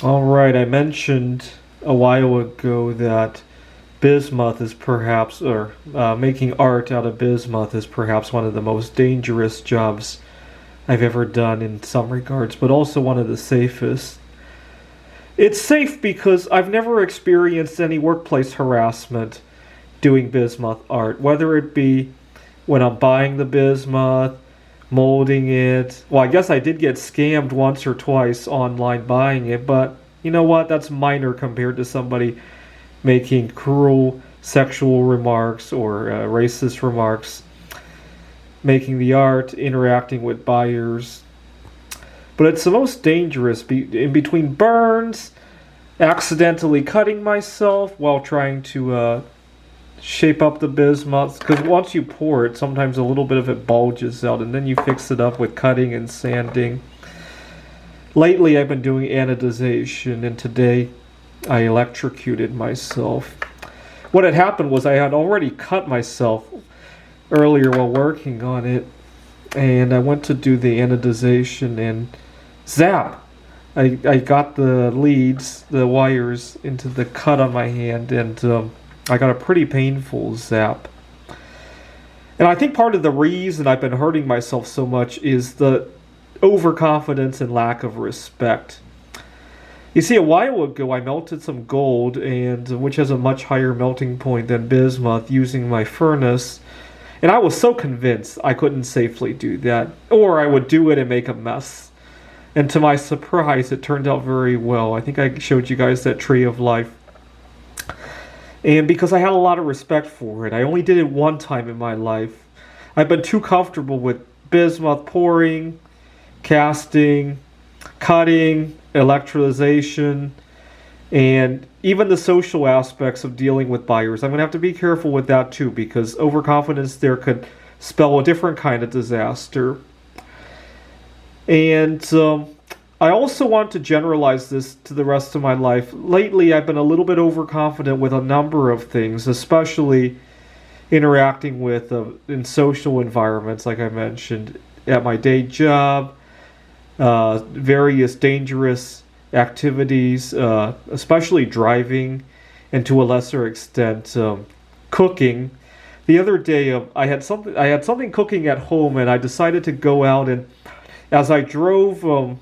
All right, I mentioned a while ago that bismuth is perhaps, or making art out of bismuth is perhaps one of the most dangerous jobs I've ever done in some regards, but also one of the safest. It's safe because I've never experienced any workplace harassment doing bismuth art, whether it be when I'm buying the bismuth, molding it. Well, I guess I did get scammed once or twice online buying it, but you know what? That's minor compared to somebody making cruel sexual remarks or racist remarks, making the art, interacting with buyers. But it's the most dangerous in between burns, accidentally cutting myself while trying to shape up the bismuth, because once you pour it, sometimes a little bit of it bulges out, and then you fix it up with cutting and sanding. Lately, I've been doing anodization, and today I electrocuted myself. What had happened was I had already cut myself earlier while working on it, and I went to do the anodization, and zap! I got the leads, the wires, into the cut on my hand, and I got a pretty painful zap. And I think part of the reason I've been hurting myself so much is the overconfidence and lack of respect. You see, a while ago I melted some gold, and which has a much higher melting point than bismuth, using my furnace. And I was so convinced I couldn't safely do that, or I would do it and make a mess. And to my surprise, it turned out very well. I think I showed you guys that tree of life. And because I had a lot of respect for it, I only did it one time in my life. I've been too comfortable with bismuth pouring, casting, cutting, electrolyzation, and even the social aspects of dealing with buyers. I'm going to have to be careful with that too, because overconfidence there could spell a different kind of disaster. And I also want to generalize this to the rest of my life. Lately, I've been a little bit overconfident with a number of things, especially interacting with in social environments, like I mentioned, at my day job, various dangerous activities, especially driving, and to a lesser extent, cooking. The other day, I had something cooking at home, and I decided to go out, and as I drove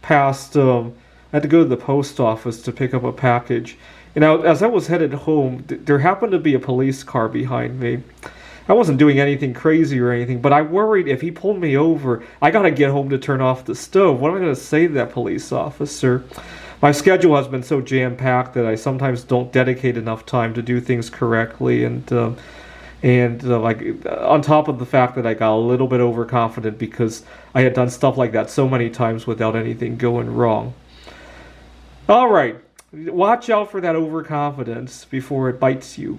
past, I had to go to the post office to pick up a package. And as I was headed home, there happened to be a police car behind me. I wasn't doing anything crazy or anything, but I worried if he pulled me over, I gotta get home to turn off the stove. What am I gonna say to that police officer? My schedule has been so jam-packed that I sometimes don't dedicate enough time to do things correctly, and like on top of the fact that I got a little bit overconfident because I had done stuff like that so many times without anything going wrong. All right, watch out for that overconfidence before it bites you.